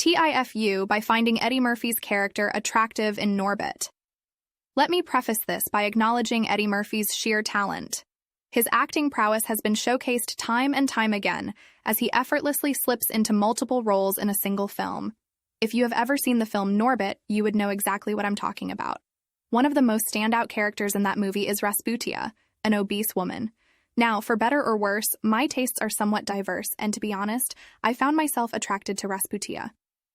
TIFU by finding Eddie Murphy's character attractive in Norbit. Let me preface this by acknowledging Eddie Murphy's sheer talent. His acting prowess has been showcased time and time again as he effortlessly slips into multiple roles in a single film. If you have ever seen the film Norbit, you would know exactly what I'm talking about. One of the most standout characters in that movie is Rasputia, an obese woman. Now, for better or worse, my tastes are somewhat diverse, and to be honest, I found myself attracted to Rasputia.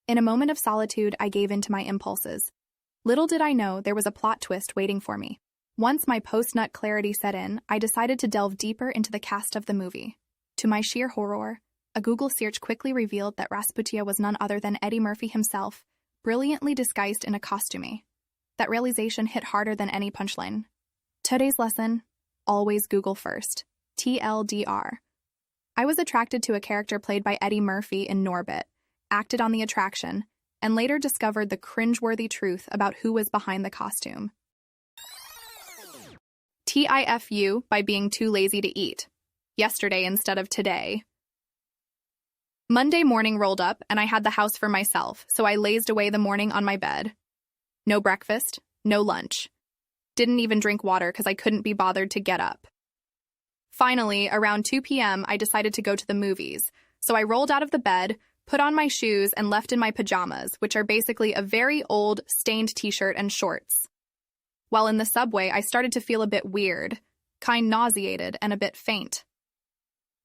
In a moment of solitude, I gave in to my impulses. Little did I know there was a plot twist waiting for me. Once my post-nut clarity set in, I decided to delve deeper into the cast of the movie. To my sheer horror, a Google search quickly revealed that Rasputia was none other than Eddie Murphy himself, brilliantly disguised in a costume. That realization hit harder than any punchline. Today's lesson: always Google first. TLDR. I was attracted to a character played by Eddie Murphy in Norbit, acted on the attraction, and later discovered the cringeworthy truth about who was behind the costume. TIFU by being too lazy to eat. Yesterday instead of today. Monday morning rolled up, and I had the house for myself, so I lazed away the morning on my bed. No breakfast, no lunch. Didn't even drink water because I couldn't be bothered to get up. Finally, around 2 p.m., I decided to go to the movies, so I rolled out of the bed, put on my shoes, and left in my pajamas, which are basically a very old, stained t-shirt and shorts. While in the subway, I started to feel a bit weird, kind nauseated, and a bit faint.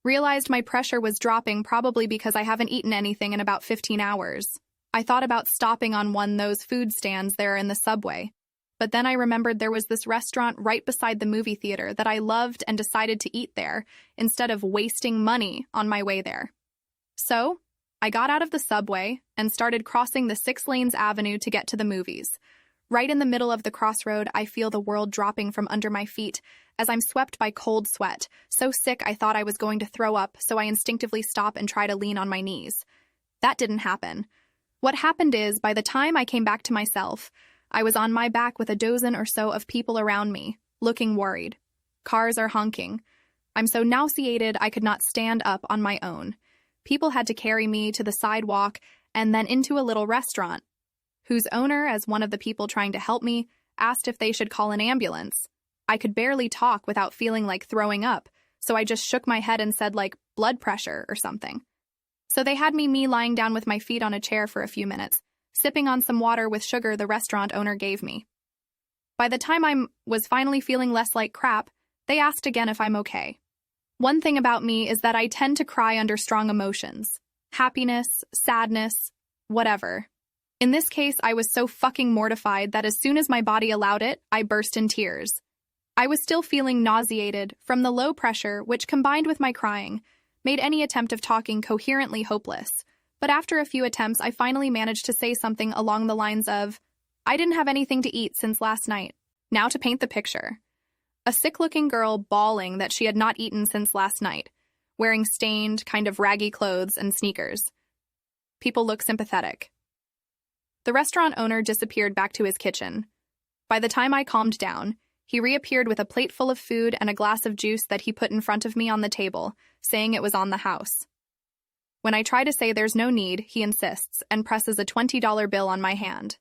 Realized my pressure was dropping probably because I haven't eaten anything in about 15 hours. I thought about stopping on one of those food stands there in the subway, but then I remembered there was this restaurant right beside the movie theater that I loved and decided to eat there instead of wasting money on my way there. So, I got out of the subway and started crossing the 6 lanes avenue to get to the movies. Right in the middle of the crossroad, I feel the world dropping from under my feet as I'm swept by cold sweat, so sick I thought I was going to throw up, so I instinctively stop and try to lean on my knees. That didn't happen. What happened is, by the time I came back to myself, I was on my back with a dozen or so of people around me, looking worried. Cars are honking. I'm so nauseated I could not stand up on my own. People had to carry me to the sidewalk and then into a little restaurant, whose owner, as one of the people trying to help me, asked if they should call an ambulance. I could barely talk without feeling like throwing up, so I just shook my head and said, like, blood pressure or something. So they had me lying down with my feet on a chair for a few minutes, sipping on some water with sugar the restaurant owner gave me. By the time I was finally feeling less like crap, they asked again if I'm okay. One thing about me is that I tend to cry under strong emotions. Happiness, sadness, whatever. In this case, I was so fucking mortified that as soon as my body allowed it, I burst in tears. I was still feeling nauseated from the low pressure, which combined with my crying, made any attempt of talking coherently hopeless. But after a few attempts, I finally managed to say something along the lines of, I didn't have anything to eat since last night. Now to paint the picture. A sick-looking girl bawling that she had not eaten since last night, wearing stained, kind of raggy clothes and sneakers. People look sympathetic. The restaurant owner disappeared back to his kitchen. By the time I calmed down, he reappeared with a plate full of food and a glass of juice that he put in front of me on the table, saying it was on the house. When I try to say there's no need, he insists and presses a $20 bill on my hand.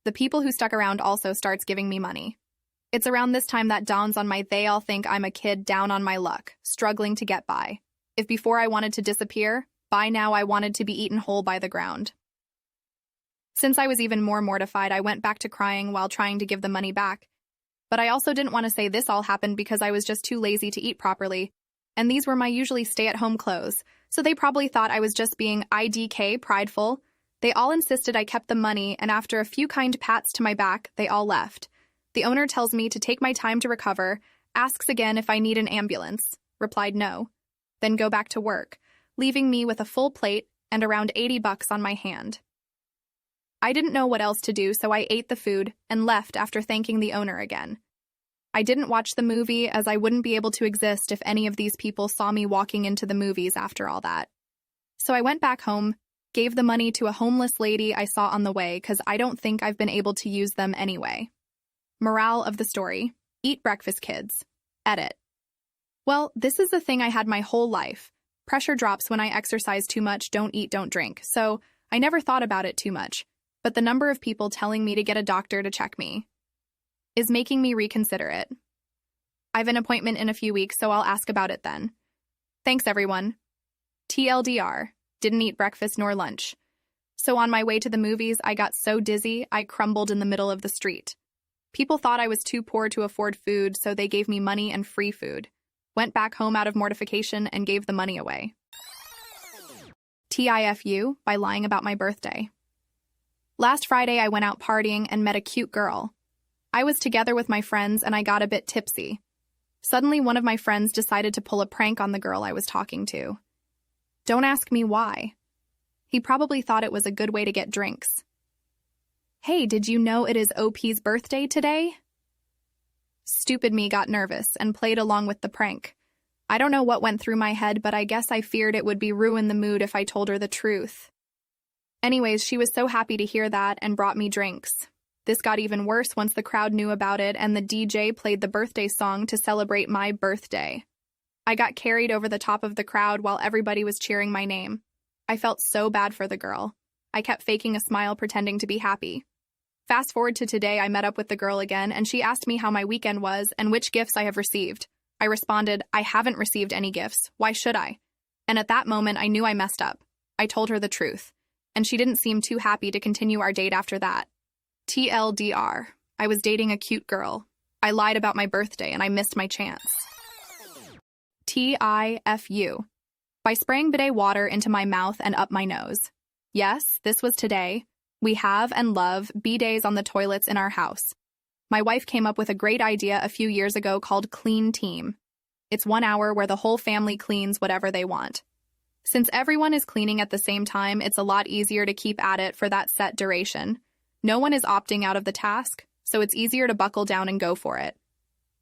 The people who stuck around also starts giving me money. It's around this time that dawns on my they all think I'm a kid down on my luck, struggling to get by. If before I wanted to disappear, by now I wanted to be eaten whole by the ground. Since I was even more mortified, I went back to crying while trying to give the money back. But I also didn't want to say this all happened because I was just too lazy to eat properly, and these were my usually stay-at-home clothes, so they probably thought I was just being IDK prideful. They all insisted I kept the money, and after a few kind pats to my back, they all left. The owner tells me to take my time to recover, asks again if I need an ambulance, replied no, then go back to work, leaving me with a full plate and around $80 on my hand. I didn't know what else to do, so I ate the food and left after thanking the owner again. I didn't watch the movie as I wouldn't be able to exist if any of these people saw me walking into the movies after all that. So I went back home, gave the money to a homeless lady I saw on the way because I don't think I've been able to use them anyway. Morale of the story: eat breakfast, kids. Edit. Well, this is the thing I had my whole life. Pressure drops when I exercise too much, don't eat, don't drink. So I never thought about it too much, but the number of people telling me to get a doctor to check me is making me reconsider it. I've an appointment in a few weeks, so I'll ask about it then. Thanks, everyone. TLDR, didn't eat breakfast nor lunch. So on my way to the movies, I got so dizzy, I crumbled in the middle of the street. People thought I was too poor to afford food, so they gave me money and free food. Went back home out of mortification and gave the money away. TIFU, by lying about my birthday. Last Friday, I went out partying and met a cute girl. I was together with my friends and I got a bit tipsy. Suddenly, one of my friends decided to pull a prank on the girl I was talking to. Don't ask me why. He probably thought it was a good way to get drinks. Hey, did you know it is OP's birthday today? Stupid me got nervous and played along with the prank. I don't know what went through my head, but I guess I feared it would be ruin the mood if I told her the truth. Anyways, she was so happy to hear that and brought me drinks. This got even worse once the crowd knew about it and the DJ played the birthday song to celebrate my birthday. I got carried over the top of the crowd while everybody was cheering my name. I felt so bad for the girl. I kept faking a smile, pretending to be happy. Fast forward to today, I met up with the girl again, and she asked me how my weekend was and which gifts I have received. I responded, I haven't received any gifts. Why should I? And at that moment, I knew I messed up. I told her the truth, and she didn't seem too happy to continue our date after that. TLDR, I was dating a cute girl. I lied about my birthday, and I missed my chance. TIFU, by spraying bidet water into my mouth and up my nose. Yes, this was today. We have and love bidets on the toilets in our house. My wife came up with a great idea a few years ago called Clean Team. It's 1 hour where the whole family cleans whatever they want. Since everyone is cleaning at the same time, it's a lot easier to keep at it for that set duration. No one is opting out of the task, so it's easier to buckle down and go for it.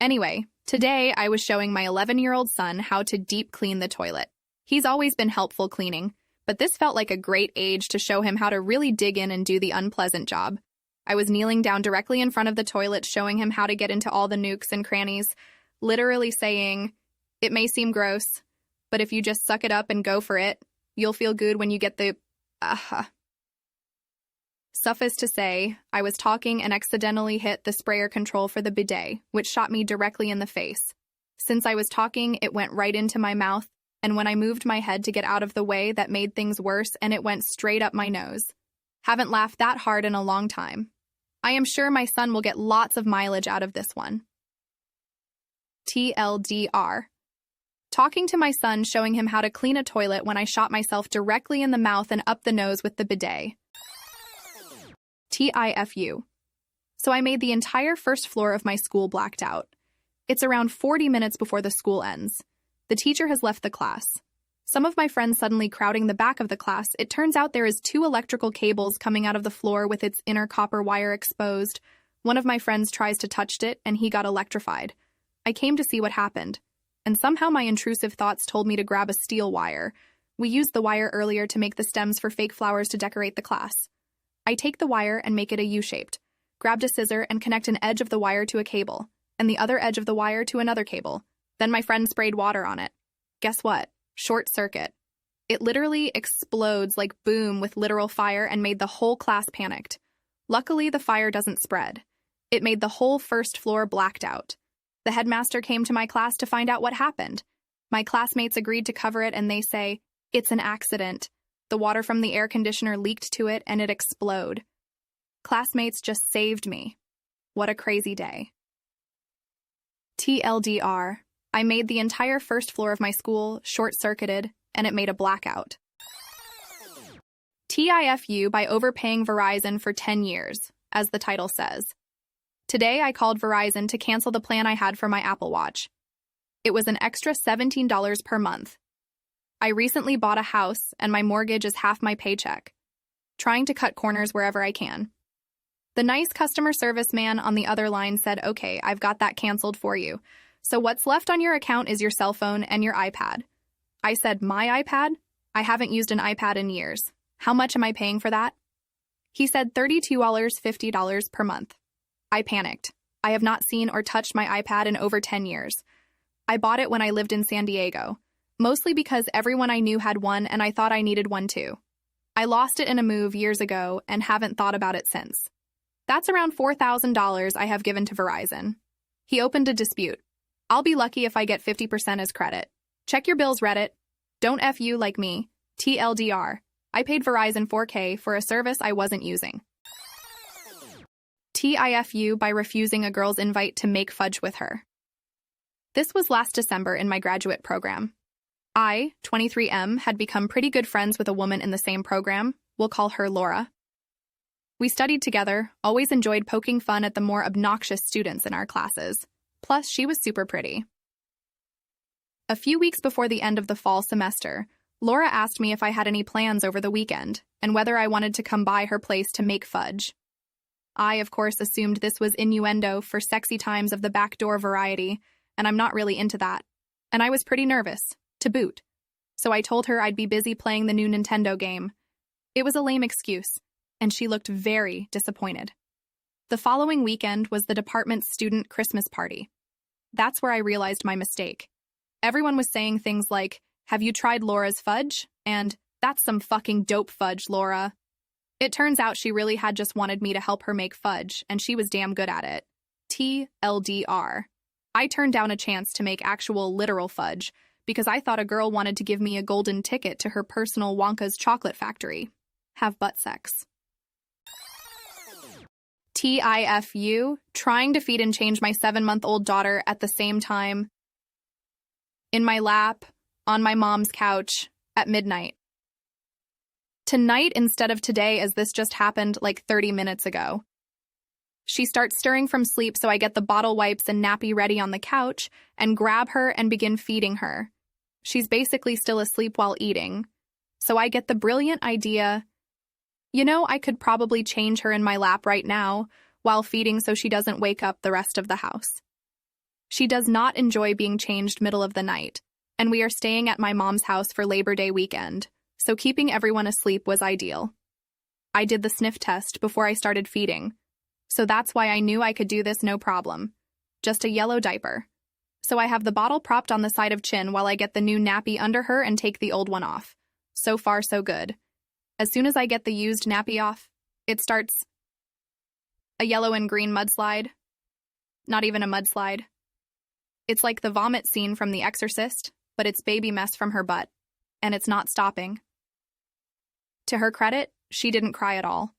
Anyway, today I was showing my 11-year-old son how to deep clean the toilet. He's always been helpful cleaning, but this felt like a great age to show him how to really dig in and do the unpleasant job. I was kneeling down directly in front of the toilet, showing him how to get into all the nooks and crannies, literally saying, it may seem gross, but if you just suck it up and go for it, you'll feel good when you get the Suffice to say, I was talking and accidentally hit the sprayer control for the bidet, which shot me directly in the face. Since I was talking, it went right into my mouth, and when I moved my head to get out of the way, that made things worse, and it went straight up my nose. Haven't laughed that hard in a long time. I am sure my son will get lots of mileage out of this one. TLDR. Talking to my son, showing him how to clean a toilet when I shot myself directly in the mouth and up the nose with the bidet. TIFU. So I made the entire first floor of my school blacked out. It's around 40 minutes before the school ends. The teacher has left the class. Some of my friends suddenly crowding the back of the class. It turns out there is 2 electrical cables coming out of the floor with its inner copper wire exposed. One of my friends tries to touch it, and he got electrified. I came to see what happened, and somehow my intrusive thoughts told me to grab a steel wire. We used the wire earlier to make the stems for fake flowers to decorate the class. I take the wire and make it a U-shaped, grabbed a scissor and connect an edge of the wire to a cable, and the other edge of the wire to another cable. Then my friend sprayed water on it. Guess what? Short circuit. It literally explodes like boom with literal fire and made the whole class panicked. Luckily, the fire doesn't spread. It made the whole first floor blacked out. The headmaster came to my class to find out what happened. My classmates agreed to cover it and they say, it's an accident. The water from the air conditioner leaked to it and it exploded. Classmates just saved me. What a crazy day. TLDR. I made the entire first floor of my school short-circuited, and it made a blackout. TIFU by overpaying Verizon for 10 years, as the title says. Today, I called Verizon to cancel the plan I had for my Apple Watch. It was an extra $17 per month. I recently bought a house, and my mortgage is half my paycheck. Trying to cut corners wherever I can. The nice customer service man on the other line said, okay, I've got that canceled for you. So what's left on your account is your cell phone and your iPad. I said, my iPad? I haven't used an iPad in years. How much am I paying for that? He said $32.50 per month. I panicked. I have not seen or touched my iPad in over 10 years. I bought it when I lived in San Diego, mostly because everyone I knew had one and I thought I needed one too. I lost it in a move years ago and haven't thought about it since. That's around $4,000 I have given to Verizon. He opened a dispute. I'll be lucky if I get 50% as credit. Check your bills, Reddit. Don't F you like me. TLDR. I paid Verizon $4K for a service I wasn't using. TIFU by refusing a girl's invite to make fudge with her. This was last December in my graduate program. I, 23M, had become pretty good friends with a woman in the same program. We'll call her Laura. We studied together, always enjoyed poking fun at the more obnoxious students in our classes. Plus, she was super pretty. A few weeks before the end of the fall semester, Laura asked me if I had any plans over the weekend and whether I wanted to come by her place to make fudge. I, of course, assumed this was innuendo for sexy times of the backdoor variety, and I'm not really into that. And I was pretty nervous, to boot. So I told her I'd be busy playing the new Nintendo game. It was a lame excuse, and she looked very disappointed. The following weekend was the department's student Christmas party. That's where I realized my mistake. Everyone was saying things like, "Have you tried Laura's fudge?" and "That's some fucking dope fudge, Laura." It turns out she really had just wanted me to help her make fudge, and she was damn good at it. TLDR. I turned down a chance to make actual literal fudge because I thought a girl wanted to give me a golden ticket to her personal Wonka's chocolate factory. Have butt sex. TIFU, trying to feed and change my 7-month-old daughter at the same time. In my lap, on my mom's couch, at midnight. Tonight instead of today, as this just happened like 30 minutes ago. She starts stirring from sleep, so I get the bottle wipes and nappy ready on the couch and grab her and begin feeding her. She's basically still asleep while eating. So I get the brilliant idea, I could probably change her in my lap right now while feeding so she doesn't wake up the rest of the house. She does not enjoy being changed middle of the night, and we are staying at my mom's house for Labor Day weekend, so keeping everyone asleep was ideal. I did the sniff test before I started feeding, so that's why I knew I could do this no problem. Just a yellow diaper. So I have the bottle propped on the side of chin while I get the new nappy under her and take the old one off. So far, so good. As soon as I get the used nappy off, it starts a yellow and green mudslide. Not even a mudslide. It's like the vomit scene from The Exorcist, but it's baby mess from her butt, and it's not stopping. To her credit, she didn't cry at all.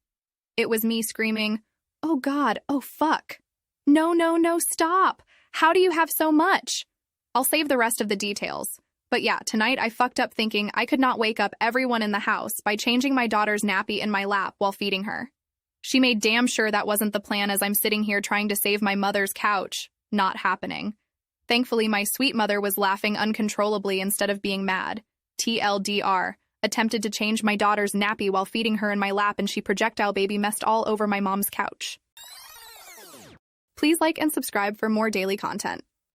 It was me screaming, "Oh God, oh fuck. No, no, no, stop. How do you have so much?" I'll save the rest of the details. But yeah, tonight I fucked up thinking I could not wake up everyone in the house by changing my daughter's nappy in my lap while feeding her. She made damn sure that wasn't the plan as I'm sitting here trying to save my mother's couch. Not happening. Thankfully, my sweet mother was laughing uncontrollably instead of being mad. TLDR. Attempted to change my daughter's nappy while feeding her in my lap and she projectile baby messed all over my mom's couch. Please like and subscribe for more daily content.